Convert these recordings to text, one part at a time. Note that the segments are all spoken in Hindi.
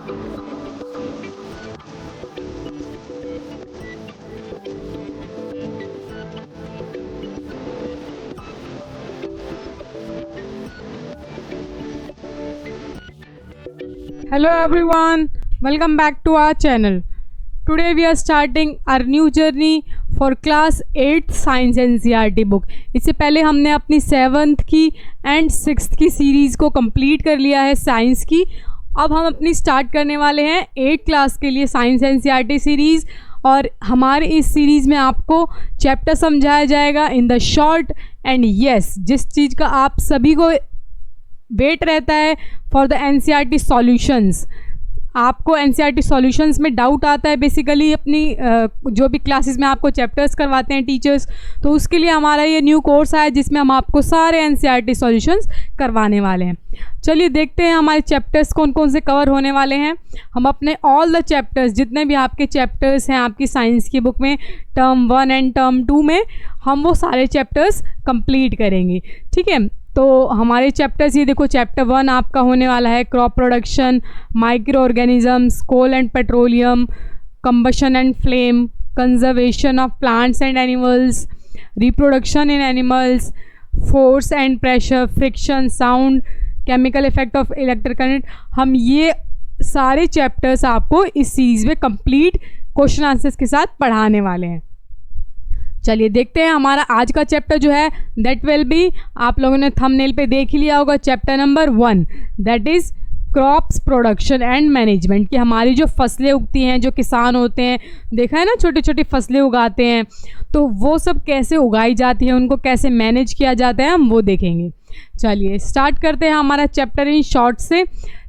Hello everyone, welcome back to our channel. Today we are starting our new journey for class 8th science NCERT book. इससे पहले हमने अपनी 7th की एंड 6th की सीरीज़ को कंप्लीट कर लिया है साइंस की. अब हम अपनी स्टार्ट करने वाले हैं 8th क्लास के लिए साइंस NCERT सीरीज़. और हमारे इस सीरीज़ में आपको चैप्टर समझाया जाएगा in the short and yes, जिस चीज़ का आप सभी को वेट रहता है फॉर द NCERT सॉल्यूशंस. आपको NCERT सॉल्यूशंस में डाउट आता है बेसिकली अपनी जो भी क्लासेस में आपको चैप्टर्स करवाते हैं टीचर्स, तो उसके लिए हमारा ये न्यू कोर्स आया जिसमें हम आपको सारे NCERT सॉल्यूशंस करवाने वाले हैं. चलिए देखते हैं हमारे चैप्टर्स कौन कौन से कवर होने वाले हैं. हम अपने ऑल द चैप्टर्स, जितने भी आपके चैप्टर्स हैं आपकी साइंस की बुक में टर्म 1 एंड टर्म 2 में, हम वो सारे चैप्टर्स कंप्लीट करेंगे. ठीक है, तो हमारे चैप्टर्स ये देखो. चैप्टर 1 आपका होने वाला है crop production, micro organisms, coal and petroleum, combustion and flame, conservation of plants and animals, reproduction in animals, force and pressure, friction, sound, chemical effect of electric current. हम ये सारे चैप्टर्स आपको इस सीरीज़ में कंप्लीट क्वेश्चन आंसर्स के साथ पढ़ाने वाले हैं. चलिए देखते हैं हमारा आज का चैप्टर जो है दैट विल बी, आप लोगों ने थंबनेल पे देख ही लिया होगा, chapter number 1 that is crops production and management. कि हमारी जो फसलें उगती हैं, जो किसान होते हैं, देखा है ना, छोटी छोटी फसलें उगाते हैं, तो वो सब कैसे उगाई जाती है, उनको कैसे मैनेज किया जाता है, हम वो देखेंगे. चलिए स्टार्ट करते हैं हमारा चैप्टर इन शॉर्ट से.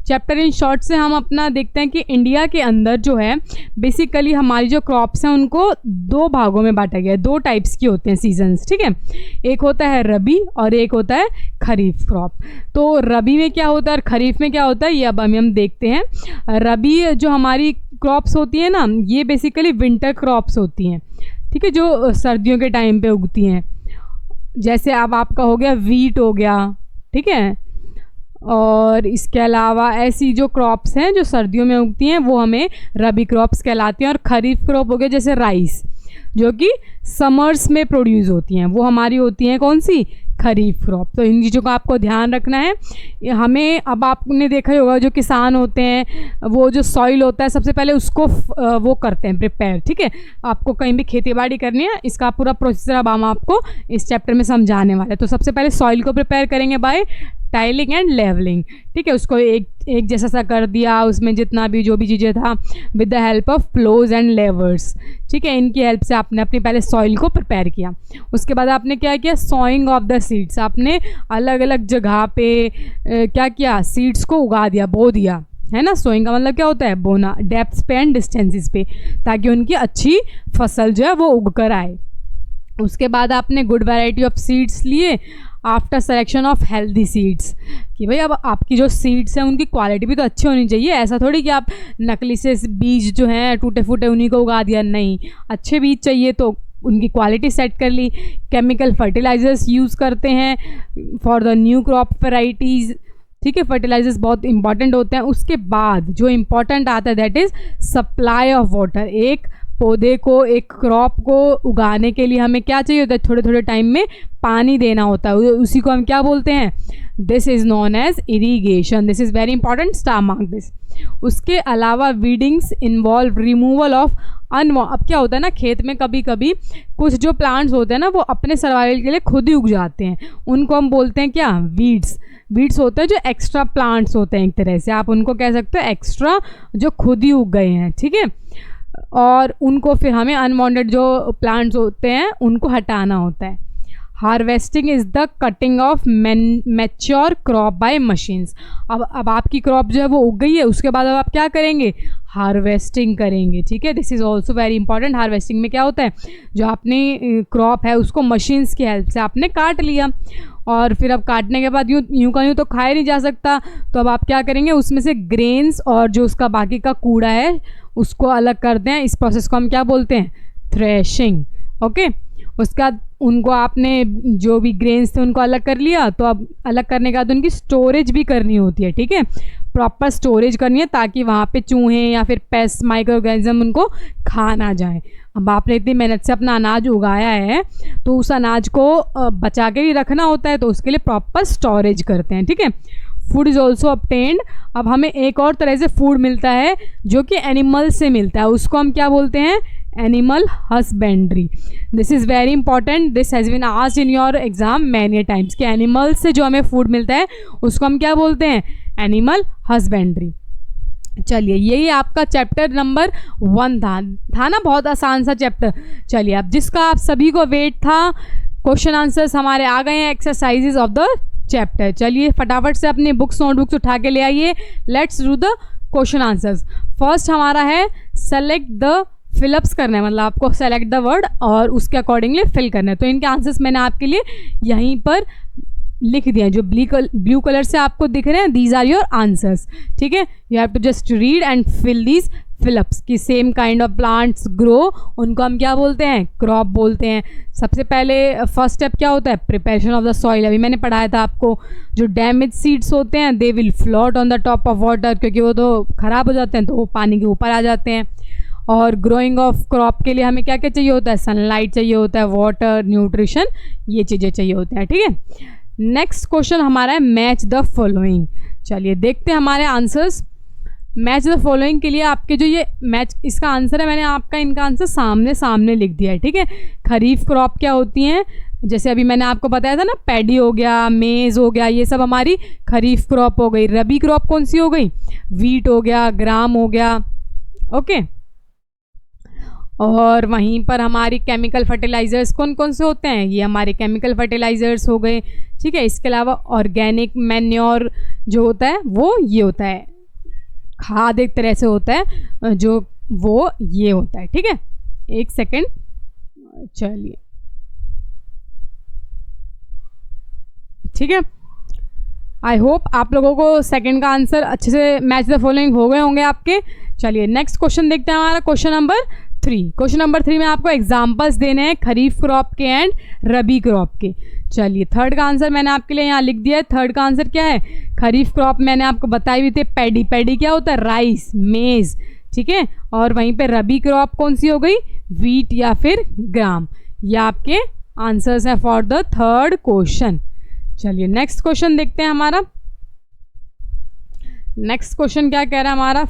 चैप्टर इन शॉर्ट से हम अपना देखते हैं कि इंडिया के अंदर जो है बेसिकली हमारी जो क्रॉप्स हैं उनको 2 भागों में बांटा गया है. 2 टाइप्स की होते हैं सीजन्स. ठीक है, एक होता है रबी और एक होता है खरीफ क्रॉप. तो रबी में क्या होता है और खरीफ में क्या होता है ये अब हम देखते हैं. रबी जो हमारी क्रॉप्स होती हैं ना, ये बेसिकली विंटर क्रॉप्स होती हैं. ठीक है, जो सर्दियों के टाइम पे उगती हैं. जैसे अब आपका हो गया वीट हो गया. ठीक है, और इसके अलावा ऐसी जो क्रॉप्स हैं जो सर्दियों में उगती हैं वो हमें रबी क्रॉप्स कहलाती हैं. और खरीफ क्रॉप हो गया जैसे राइस, जो कि समर्स में प्रोड्यूस होती हैं, वो हमारी होती हैं कौन सी, खरीफ क्रॉप. तो इन चीज़ों का आपको ध्यान रखना है हमें. अब आपने देखा ही होगा जो किसान होते हैं वो जो सॉइल होता है सबसे पहले उसको वो करते हैं प्रिपेयर. ठीक है, आपको कहीं भी खेती बाड़ी करनी है, इसका पूरा प्रोसेसर अब हम आपको इस चैप्टर में समझाने वाले हैं. तो सबसे पहले सॉइल को प्रिपेयर करेंगे बाय टाइलिंग एंड लेवलिंग. ठीक है, उसको एक जैसा सा कर दिया, उसमें जितना भी जो भी चीज़ें था with the help of ploughs and levers. ठीक है, इनकी हेल्प से आपने अपनी पहले सॉइल को प्रिपेयर किया. उसके बाद आपने क्या किया, सॉइंग ऑफ द सीड्स. आपने अलग अलग जगह पे क्या किया, सीड्स को उगा दिया, बो दिया, है ना. सोइंग का मतलब क्या होता है, बोना, डेप्थ्स पे एंड डिस्टेंसेस पे, ताकि उनकी अच्छी फसल जो है वो उग कर आए. उसके बाद आपने गुड वैरायटी ऑफ सीड्स लिए after selection of healthy seeds. कि भाई अब आपकी जो सीड्स हैं उनकी क्वालिटी भी तो अच्छी होनी चाहिए. ऐसा थोड़ी कि आप नकली से बीज जो हैं टूटे फूटे उन्हीं को उगा दिया, नहीं, अच्छे बीज चाहिए तो उनकी क्वालिटी सेट कर ली. केमिकल फर्टिलाइजर्स यूज़ करते हैं for the new crop varieties. ठीक है, फर्टिलाइजर्स बहुत इंपॉर्टेंट होते हैं. उसके बाद जो इम्पॉर्टेंट आता है that is supply of water. एक पौधे को, एक क्रॉप को उगाने के लिए हमें क्या चाहिए होता है, थोड़े थोड़े टाइम में पानी देना होता है. उसी को हम क्या बोलते हैं, this is known as irrigation. This is very important, star mark this. उसके अलावा वीडिंग्स इन्वॉल्व रिमूवल ऑफ अब क्या होता है ना, खेत में कभी कभी कुछ जो प्लांट्स होते हैं ना वो अपने सर्वाइवल के लिए खुद ही उग जाते हैं. उनको हम बोलते हैं क्या, वीड्स. वीड्स होते हैं जो एक्स्ट्रा प्लांट्स होते हैं, एक तरह से आप उनको कह सकते हो एक्स्ट्रा, जो खुद ही उग गए हैं. ठीक है, और उनको फिर हमें अनवांटेड जो प्लांट्स होते हैं उनको हटाना होता है. Harvesting is the cutting of mature crop by machines. अब आपकी क्रॉप जो है वो उग गई है, उसके बाद अब आप क्या करेंगे, हार्वेस्टिंग करेंगे. ठीक है, this is also very important. Harvesting में क्या होता है, जो आपने क्रॉप है उसको मशीन्स की हेल्प से आपने काट लिया, और फिर अब काटने के बाद यूँ का यूँ तो खाया नहीं जा सकता, तो अब आप क्या करेंगे, उसमें से ग्रेन्स और जो उसका बाकी का कूड़ा है उसको अलग कर दें. इस प्रोसेस को हम क्या बोलते हैं, थ्रेशिंग. ओके, उसके बाद उनको आपने जो भी ग्रेन्स थे उनको अलग कर लिया, तो अब अलग करने के बाद उनकी स्टोरेज भी करनी होती है. ठीक है, प्रॉपर स्टोरेज करनी है ताकि वहाँ पे चूहे या फिर पेस्ट माइक्रो ऑर्गेनिज्म उनको खा ना जाए। अब आपने इतनी मेहनत से अपना अनाज उगाया है तो उस अनाज को बचा के भी रखना होता है, तो उसके लिए प्रॉपर स्टोरेज करते हैं, ठीक है। Food is also obtained. अब हमें एक और तरह से फूड मिलता है जो कि एनिमल से मिलता है, उसको हम क्या बोलते हैं, animal husbandry. This is very important, this has been asked in your exam many times कि एनिमल से जो हमें फूड मिलता है उसको हम क्या बोलते हैं, एनिमल हस्बेंड्री। चलिए यही आपका चैप्टर नंबर 1 था ना, बहुत आसान सा चैप्टर। चलिए अब जिसका आप सभी को वेट था, क्वेश्चन आंसर्स हमारे आ गए हैं, एक्सरसाइजेज ऑफ द चैप्टर। चलिए फटाफट से अपनी बुक्स नोटबुक्स उठा के ले आइए, let's do the question answers. First हमारा है सेलेक्ट द, फिलअप्स करना है, मतलब आपको सेलेक्ट द वर्ड और उसके अकॉर्डिंगली फिल करना है। तो इनके आंसर्स मैंने आपके लिए यहीं पर लिख दिया है, जो ब्लू कलर से आपको दिख रहे हैं, दीज आर योर आंसर्स, ठीक है। You have to just read and fill these fill ups की same kind of plants grow, उनको हम क्या बोलते हैं, क्रॉप बोलते हैं। सबसे पहले फर्स्ट स्टेप क्या होता है, प्रिपरेशन ऑफ द सॉइल। अभी मैंने पढ़ाया था आपको, जो डैमेज सीड्स होते हैं they will float on the top of water, क्योंकि वो तो ख़राब हो जाते हैं तो वो पानी के ऊपर आ जाते हैं। और ग्रोइंग ऑफ क्रॉप के लिए हमें क्या क्या चाहिए होता है, सनलाइट चाहिए होता है, वाटर, न्यूट्रिशन, ये चीज़ें चाहिए होती हैं, ठीक है। नेक्स्ट क्वेश्चन हमारा है मैच द फॉलोइंग। चलिए देखते हैं हमारे आंसर्स। मैच द फॉलोइंग के लिए आपके जो ये मैच, इसका आंसर है, मैंने आपका इनका आंसर सामने सामने लिख दिया है, ठीक है। खरीफ क्रॉप क्या होती हैं, जैसे अभी मैंने आपको बताया था ना, पैडी हो गया, मेज़ हो गया, ये सब हमारी खरीफ क्रॉप हो गई। रबी क्रॉप कौन सी हो गई, वीट हो गया, ग्राम हो गया, ओके। और वहीं पर हमारी केमिकल फर्टिलाइज़र्स कौन कौन से होते हैं, ये हमारे केमिकल फर्टिलाइज़र्स हो गए, ठीक है। इसके अलावा ऑर्गेनिक मैन्योर जो होता है वो ये होता है, खाद एक तरह से होता है जो वो ये होता है, ठीक है। एक सेकेंड, चलिए ठीक है। आई होप आप लोगों को सेकंड का आंसर अच्छे से मैच द फॉलोइंग हो गए होंगे आपके। चलिए नेक्स्ट क्वेश्चन देखते हैं, हमारा क्वेश्चन नंबर 3। क्वेश्चन नंबर 3 में आपको एग्जाम्पल्स देने हैं खरीफ क्रॉप के एंड रबी क्रॉप के। चलिए थर्ड का आंसर मैंने आपके लिए यहाँ लिख दिया है। थर्ड का आंसर क्या है, खरीफ क्रॉप मैंने आपको बताई हुई थी, पैडी। पैडी क्या होता है, राइस, मेज़, ठीक है। और वहीं पे रबी क्रॉप कौन सी हो गई, वीट या फिर ग्राम। ये आपके आंसर्स हैं फॉर द थर्ड क्वेश्चन। चलिए नेक्स्ट क्वेश्चन देखते हैं हमारा। नेक्स्ट क्वेश्चन क्या कह रहा है हमारा,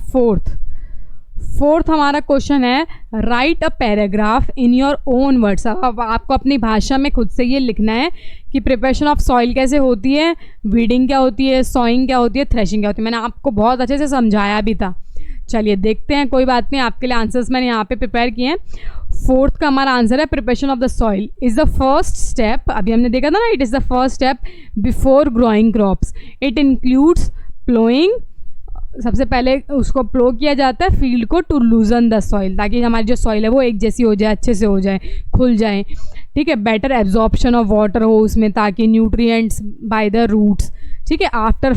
फोर्थ हमारा क्वेश्चन है right a paragraph in your own words. अब आपको अपनी भाषा में खुद से ये लिखना है कि प्रिपरेशन ऑफ सॉइल कैसे होती है, वीडिंग क्या होती है, सॉइंग क्या होती है, थ्रेशिंग क्या होती है। मैंने आपको बहुत अच्छे से समझाया भी था। चलिए देखते हैं, कोई बात नहीं, आपके लिए आंसर्स मैंने यहाँ पे प्रिपेयर किए हैं। फोर्थ का हमारा आंसर है preparation of the soil is the first step. अभी हमने देखा था ना, it is the first step before growing crops. It includes ploughing, सबसे पहले उसको प्लो किया जाता है फील्ड को, टू लूजन द सॉइल, ताकि हमारी जो सॉइल है वो एक जैसी हो जाए, अच्छे से हो जाए, खुल जाए, ठीक है। बेटर एब्जॉर्प्शन ऑफ वाटर हो उसमें, ताकि न्यूट्रिएंट्स बाय द रूट्स, ठीक है। After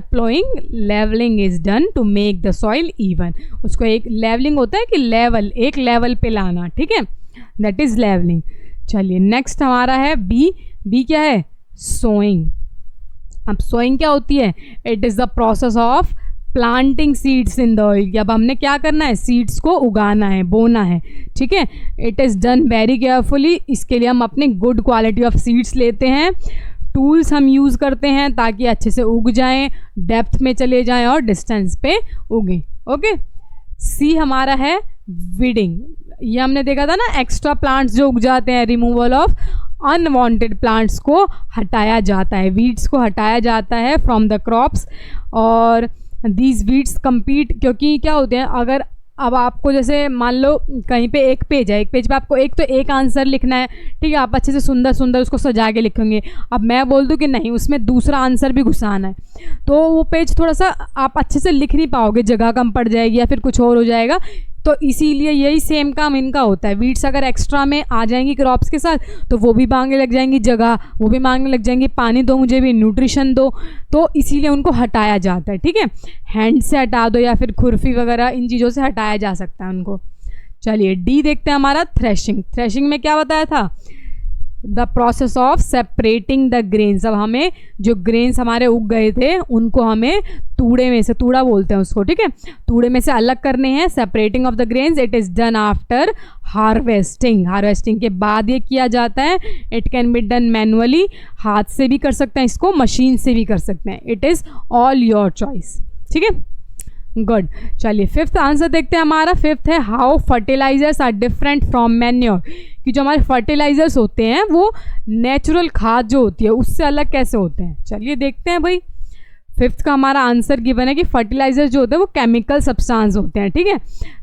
ploughing levelling is done to make the soil even. उसको एक लेवलिंग होता है कि लेवल, एक लेवल पे लाना, ठीक है, दैट इज लेवलिंग। चलिए नेक्स्ट हमारा है बी क्या है, सोइंग। अब सोइंग क्या होती है, it is the process of planting seeds in the oil. अब हमने क्या करना है, सीड्स को उगाना है, बोना है, ठीक है। It is done very carefully. इसके लिए हम अपने गुड क्वालिटी ऑफ सीड्स लेते हैं, टूल्स हम यूज़ करते हैं ताकि अच्छे से उग जाएं, डेप्थ में चले जाएं और डिस्टेंस पे उगें, ओके। सी हमारा है वीडिंग। ये हमने देखा था ना, एक्स्ट्रा प्लांट्स जो उग जाते हैं, रिमूवल ऑफ अनवांटेड प्लांट्स को हटाया जाता है, वीड्स को हटाया जाता है फ्रॉम द क्रॉप्स। और दीज वीड्स कम्पीट, क्योंकि क्या होते हैं, अगर अब आपको जैसे मान लो कहीं पे एक पेज है, एक पेज पे आपको एक आंसर लिखना है, ठीक है, आप अच्छे से सुंदर उसको सजा के लिखेंगे। अब मैं बोल दूं कि नहीं, उसमें दूसरा आंसर भी घुसाना है, तो वो पेज थोड़ा सा आप अच्छे से लिख नहीं पाओगे, जगह कम पड़ जाएगी या फिर कुछ और हो जाएगा। तो इसीलिए यही सेम काम इनका होता है। वीड्स अगर एक्स्ट्रा में आ जाएंगी क्रॉप्स के साथ तो वो भी मांगने लग जाएंगी जगह, वो भी मांगने लग जाएंगी पानी दो मुझे भी, न्यूट्रिशन दो, तो इसीलिए उनको हटाया जाता है, ठीक है। हैंड से हटा दो या फिर खुरपी वगैरह, इन चीज़ों से हटाया जा सकता है उनको। चलिए डी देखते हैं हमारा थ्रेशिंग। थ्रेशिंग में क्या बताया था, the process of separating the grains. अब हमें जो ग्रेन्स हमारे उग गए थे उनको हमें तूड़े में से, तूड़ा बोलते हैं उसको, ठीक है, तूड़े में से अलग करने हैं। Separating of the grains it is done after harvesting. Harvesting के बाद ये किया जाता है। It can be done manually, हाथ से भी कर सकते हैं इसको, मशीन से भी कर सकते हैं। It is all your choice, ठीक है, गुड। चलिए फिफ्थ आंसर देखते हैं। हमारा फिफ्थ है how fertilisers are different from manure. कि जो हमारे फर्टिलाइजर्स होते हैं वो नेचुरल खाद जो होती है उससे अलग कैसे होते हैं। चलिए देखते हैं भाई। फिफ्थ का हमारा आंसर गिवन है कि फर्टिलाइजर जो होते हैं वो केमिकल सब्सटेंस होते हैं, ठीक है।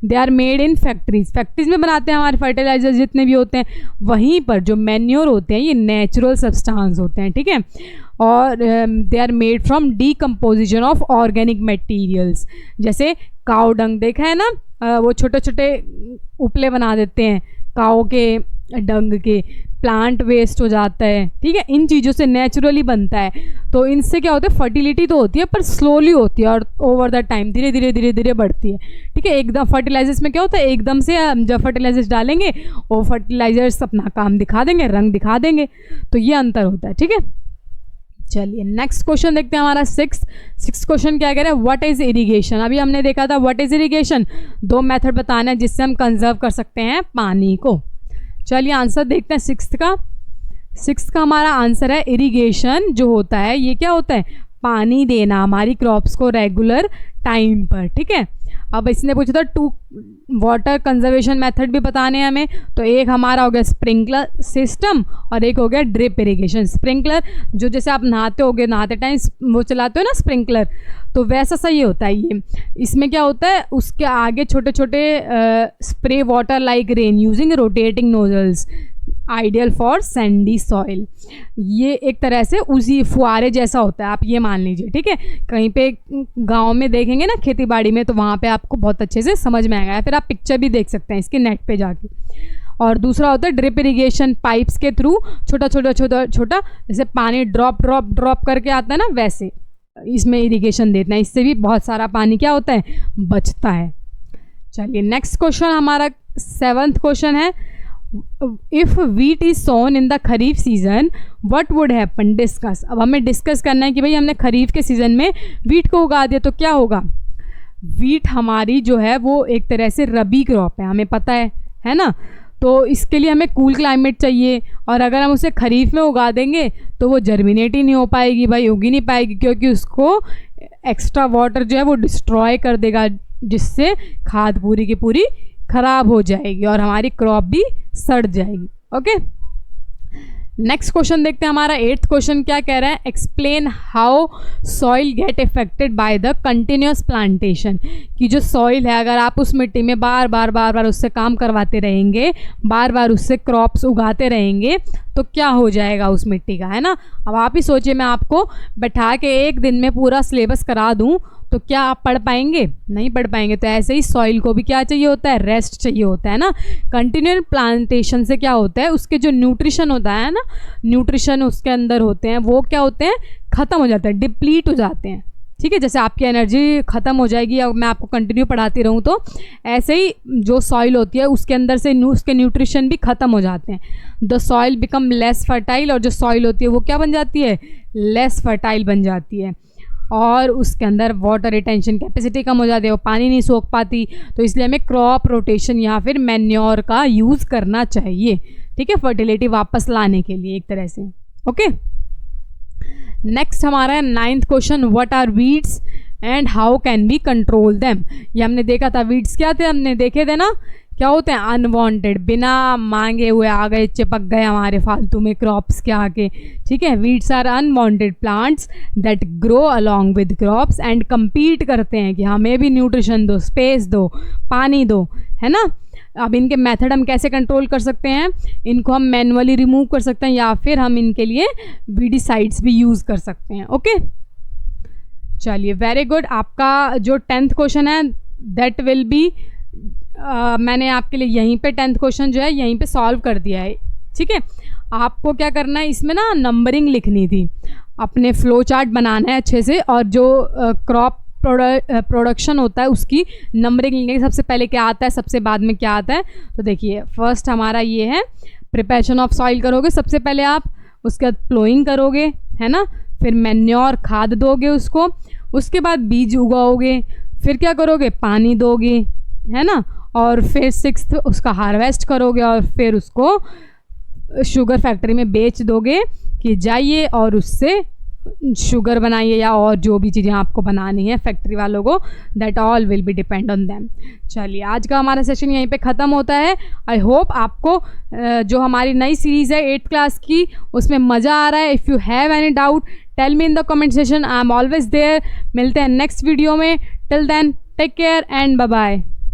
They are made in factories, factories में बनाते हैं हमारे फर्टिलाइजर जितने भी होते हैं। वहीं पर जो मैन्योर होते हैं ये नेचुरल सब्सटेंस होते हैं, ठीक है। और they are made from decomposition of organic materials. जैसे काऊ डंग देखा है ना, वो छोटे छोटे उपले बना देते हैं काऊ के डंग के, प्लांट वेस्ट हो जाता है, ठीक है। इन चीज़ों से नेचुरली बनता है। तो इनसे क्या होता है, फर्टिलिटी तो होती है पर स्लोली होती है और ओवर द टाइम धीरे धीरे धीरे धीरे बढ़ती है, ठीक है। एकदम फर्टिलाइजर्स में क्या होता है, एकदम से जब फर्टिलाइजर्स डालेंगे वो फर्टिलाइजर्स अपना काम दिखा देंगे, रंग दिखा देंगे। तो ये अंतर होता है, ठीक है। चलिए नेक्स्ट क्वेश्चन देखते हैं। हमारा सिक्स क्वेश्चन क्या कह रहा है, व्हाट इज़ इरिगेशन। अभी हमने देखा था व्हाट इज़ इरिगेशन, दो मेथड बताना है जिससे हम कंजर्व कर सकते हैं पानी को। चलिए आंसर देखते हैं सिक्स्थ का हमारा आंसर है इरिगेशन जो होता है ये क्या होता है, पानी देना हमारी क्रॉप्स को रेगुलर टाइम पर, ठीक है। अब इसने पूछा था 2 वाटर कंजर्वेशन मेथड भी बताने हैं हमें। तो एक हमारा हो गया स्प्रिंकलर सिस्टम और एक हो गया ड्रिप इरिगेशन। स्प्रिंकलर जो जैसे आप नहाते टाइम वो चलाते हो ना स्प्रिंकलर, तो वैसा सही होता है ये। इसमें क्या होता है, उसके आगे छोटे छोटे spray water like rain using rotating nozzles ideal for Sandy soil. ये एक तरह से उसी फुहारे जैसा होता है, आप ये मान लीजिए, ठीक है। कहीं पे गांव में देखेंगे ना खेती बाड़ी में तो वहाँ पे आपको बहुत अच्छे से समझ में आएगा, फिर आप पिक्चर भी देख सकते हैं इसके नेट पे जाके। और दूसरा होता है ड्रिप इरिगेशन, पाइप्स के थ्रू छोटा छोटा जैसे पानी ड्रॉप करके आता है ना, वैसे इसमें इरिगेशन देना है। इससे भी बहुत सारा पानी क्या होता है, बचता है। चलिए नेक्स्ट क्वेश्चन हमारा 7th क्वेश्चन है, if wheat is sown in the kharif season what would happen, discuss. अब हमें डिस्कस करना है कि भाई हमने खरीफ के सीज़न में वीट को उगा दिया तो क्या होगा। वीट हमारी जो है वो एक तरह से रबी क्रॉप है, हमें पता है ना। तो इसके लिए हमें कूल क्लाइमेट चाहिए, और अगर हम उसे खरीफ में उगा देंगे तो वो जर्मिनेट ही नहीं हो पाएगी भाई, उगी नहीं पाएगी, क्योंकि उसको एक्स्ट्रा वाटर जो है वो डिस्ट्रॉय कर देगा, जिससे खाद पूरी की पूरी ख़राब हो जाएगी और हमारी क्रॉप भी सड़ जाएगी। ओके नेक्स्ट क्वेश्चन देखते हैं। हमारा 8th क्वेश्चन क्या कह रहा है, explain how soil get affected by the continuous plantation. कि जो सॉइल है अगर आप उस मिट्टी में बार बार उससे काम करवाते रहेंगे, बार बार उससे क्रॉप्स उगाते रहेंगे तो क्या हो जाएगा उस मिट्टी का, है ना। अब आप ही सोचिए, मैं आपको बैठा के एक दिन में पूरा सिलेबस करा दूं तो क्या आप पढ़ पाएंगे, नहीं पढ़ पाएंगे। तो ऐसे ही सॉइल को भी क्या चाहिए होता है, रेस्ट चाहिए होता है ना। कंटिन्यूअल प्लांटेशन से क्या होता है, उसके जो न्यूट्रिशन होता है ना, न्यूट्रिशन उसके अंदर होते हैं वो क्या होते हैं, ख़त्म हो जाते हैं, डिप्लीट हो जाते हैं, ठीक है। जैसे आपकी एनर्जी ख़त्म हो जाएगी, अब मैं आपको कंटिन्यू पढ़ाती रहूँ तो ऐसे ही जो सॉइल होती है उसके अंदर से उसके न्यूट्रिशन भी ख़त्म हो जाते हैं। The soil become less fertile, और जो सॉइल होती है वो क्या बन जाती है, लेस फर्टाइल बन जाती है। और उसके अंदर वाटर रिटेंशन कैपेसिटी कम हो जाती है, वो पानी नहीं सोख पाती। तो इसलिए हमें क्रॉप रोटेशन या फिर मैन्योर का यूज़ करना चाहिए, ठीक है, फर्टिलिटी वापस लाने के लिए एक तरह से। ओके नेक्स्ट हमारा है 9th question, what are weeds and how can we control them. ये हमने देखा था, वीड्स क्या थे, हमने देखे थे ना, क्या होते हैं, अनवांटेड, बिना मांगे हुए आ गए, चिपक गए हमारे फालतू में क्रॉप्स के आके, ठीक है। Weeds are unwanted plants that grow along with crops and compete करते हैं कि हमें भी न्यूट्रिशन दो, स्पेस दो, पानी दो, है ना। अब इनके मेथड हम कैसे कंट्रोल कर सकते हैं, इनको हम मैनुअली रिमूव कर सकते हैं या फिर हम इनके लिए वीडिसाइड्स भी यूज़ कर सकते हैं। ओके चलिए वेरी गुड। आपका जो 10th क्वेश्चन है दैट विल बी मैंने आपके लिए यहीं पे 10th क्वेश्चन जो है यहीं पे सॉल्व कर दिया है, ठीक है। आपको क्या करना है, इसमें ना नंबरिंग लिखनी थी, अपने फ्लो चार्ट बनाना है अच्छे से, और जो क्रॉप प्रोडक्शन होता है उसकी नंबरिंग लिखने, सबसे पहले क्या आता है, सबसे बाद में क्या आता है। तो देखिए फर्स्ट हमारा ये है प्रिपरेशन ऑफ सॉइल करोगे सबसे पहले आप, उसके बाद प्लोइंग करोगे, है ना, फिर मैन्योर खाद दोगे उसको, उसके बाद बीज उगाओगे, फिर क्या करोगे, पानी दोगे, है ना, और फिर 6th उसका हार्वेस्ट करोगे और फिर उसको शुगर फैक्ट्री में बेच दोगे कि जाइए और उससे शुगर बनाइए या और जो भी चीज़ें आपको बनानी है फैक्ट्री वालों को, that all will be depend on them. चलिए आज का हमारा सेशन यहीं पे ख़त्म होता है। आई होप आपको जो हमारी नई सीरीज़ है 8th क्लास की उसमें मज़ा आ रहा है। If you have any doubt tell me in the comment session, I am always there. मिलते हैं नेक्स्ट वीडियो में, till then take care and bye bye.